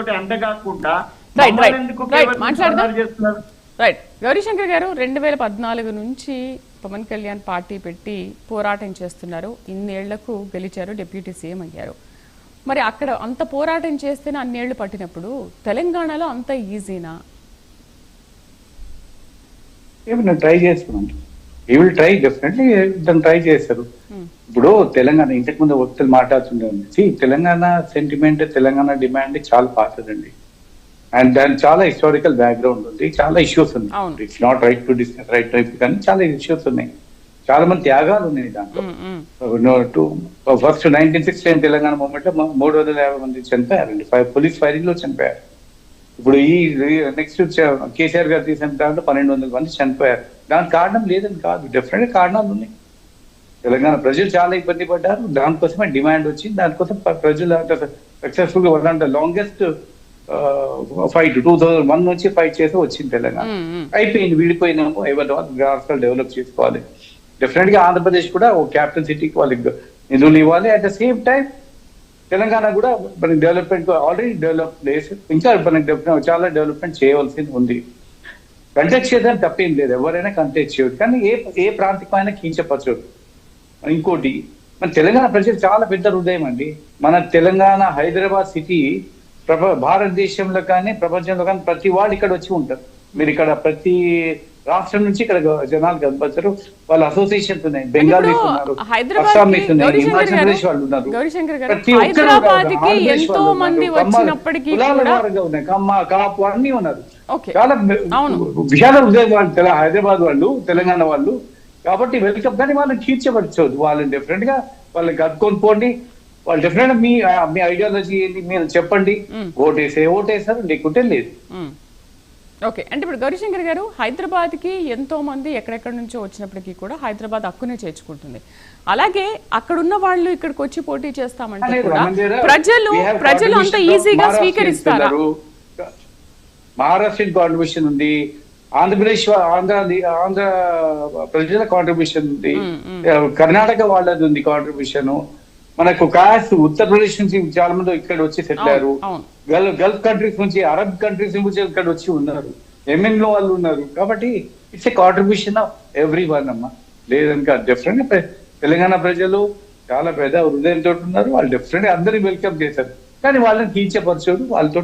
తోటి అంతకాకుండా మాట్లాడదాం. రైట్, గౌరీశంకర్ గారు 2014 నుంచి పవన్ కళ్యాణ్ పార్టీ పెట్టి పోరాటం చేస్తున్నారు. ఇన్నేళ్లకు గెలిచారు, డిప్యూటీ సీఎం అయ్యారు. మరి అక్కడ అంత పోరాటం చేస్తేనే అన్నేళ్లు పట్టినప్పుడు తెలంగాణలో అంత ఈజీనా? ఏమన్నా ట్రై చేస్తున్నాను, ఈ విల్ ట్రై, డెఫినెట్లీ దాన్ని ట్రై చేస్తారు. ఇప్పుడు తెలంగాణ ఇంతకు ముందు వ్యక్తులు మాట్లాడుతుండే తెలంగాణ సెంటిమెంట్, తెలంగాణ డిమాండ్ చాలా పాతదండి. అండ్ దాని చాలా హిస్టారికల్ బ్యాక్గ్రౌండ్ ఉంది, చాలా ఇష్యూస్ ఉన్నాయి. It's not right to discuss right type, కానీ చాలా ఇష్యూస్ ఉన్నాయి, చాలా మంది త్యాగాలు ఉన్నాయి దాంట్లో. ఫస్ట్ 1969 తెలంగాణ మూమెంట్ లో 350 మంది చనిపోయారండి, పోలీస్ ఫైరింగ్ లో చనిపోయారు. ఇప్పుడు ఈ నెక్స్ట్ కేసీఆర్ గారు తీసిన దాంట్లో 1200 మంది చనిపోయారు. దానికి కారణం లేదని కాదు, డెఫినెట్ గా కారణాలు ఉన్నాయి. తెలంగాణ ప్రజలు చాలా ఇబ్బంది పడ్డారు, దానికోసమే డిమాండ్ వచ్చింది. దానికోసం ప్రజలు సక్సెస్ఫుల్ గా one of the longest fight 2001 నుంచి ఫైట్ చేసి వచ్చింది తెలంగాణ. అయిపోయింది, విడిపోయినాము, ఎవరి రాష్ట్రాలు డెవలప్ చేసుకోవాలి. డెఫినెట్ గా ఆంధ్రప్రదేశ్ కూడా ఓ క్యాపిటల్ సిటీకి వాళ్ళకి నిధులు ఇవ్వాలి. At the same time Telangana కూడా మనకి డెవలప్మెంట్ ఆల్రెడీ డెవలప్ ప్లేస్, ఇంకా మనకి చాలా డెవలప్మెంట్ చేయవలసింది ఉంది. కంటెక్ట్ చేయడానికి తప్పేం లేదు, ఎవరైనా కంటెక్ట్ చేయదు, కానీ ఏ ప్రాంతికమైనా కించపరచదు. ఇంకోటి, మన తెలంగాణ ప్రజలు చాలా పెద్ద హృదయం అండి. మన తెలంగాణ హైదరాబాద్ సిటీ భారతదేశంలో కానీ ప్రపంచంలో కానీ ప్రతి వాళ్ళు ఇక్కడ వచ్చి ఉంటారు. మీరు ఇక్కడ ప్రతి రాష్ట్రం నుంచి ఇక్కడ జనాలు కనిపించారు. వాళ్ళ అసోసియేషన్స్ ఉన్నాయి, బెంగాలీస్ ఉన్నారు, అస్సామీస్ ఉన్నాయి, హిమాచల్ ప్రదేశ్ వాళ్ళు ఉన్నారు. ప్రతి ఒక్కరు ఉన్నాయి, కమ్మ కాపు అన్ని ఉన్నారు. చాలా విశాల హృదయం వాళ్ళు హైదరాబాద్ వాళ్ళు, తెలంగాణ వాళ్ళు. కాబట్టి వెల్కమ్. కానీ వాళ్ళని కీర్చపరచవద్దు, వాళ్ళని డెఫినెట్ గా వాళ్ళని కట్టుకొని పోండి. వాళ్ళు డెఫినెట్ మీ ఐడియాలజీ ఏంటి మీరు చెప్పండి, ఓటేసారు, లేకుంటే లేదు. ఓకే, అంటే ఇప్పుడు గౌరీశంకర్ గారు, హైదరాబాద్ కి ఎంతో మంది ఎక్కడెక్కడి నుంచో వచ్చినప్పటికీ కూడా హైదరాబాద్ హక్కునే చేర్చుకుంటుంది. అలాగే అక్కడున్న వాళ్ళు ఇక్కడికి వచ్చి పోటీ చేస్తామంటే కూడా ప్రజలు అంత ఈజీగా స్వీకరిస్తారా? మహారాష్ట్ర కాంట్రిబ్యూషన్ ఉంది, ఆంధ్రప్రదేశ్ ఆంధ్ర ప్రజల కాంట్రిబ్యూషన్ ఉంది, కర్ణాటక వాళ్ళది ఉంది కాంట్రిబ్యూషన్. మనకు కాస్ట్ ఉత్తరప్రదేశ్ నుంచి చాలా మంది ఇక్కడ వచ్చి సెటిల్ అయ్యారు. గల్ఫ్ కంట్రీస్ నుంచి, అరబ్ కంట్రీస్ నుంచి ఇక్కడ వచ్చి ఉన్నారు, ఎంఎన్ లో వాళ్ళు ఉన్నారు. కాబట్టి it's a contribution of every one అమ్మా. లేదని కాదు, డెఫినెట్ గా తెలంగాణ ప్రజలు చాలా పెద్ద హృదయంతో ఉన్నారు. వాళ్ళు డెఫినెట్ గా అందరినీ వెల్కమ్ చేశారు, కానీ వాళ్ళని కించపరచరు, వాళ్ళతో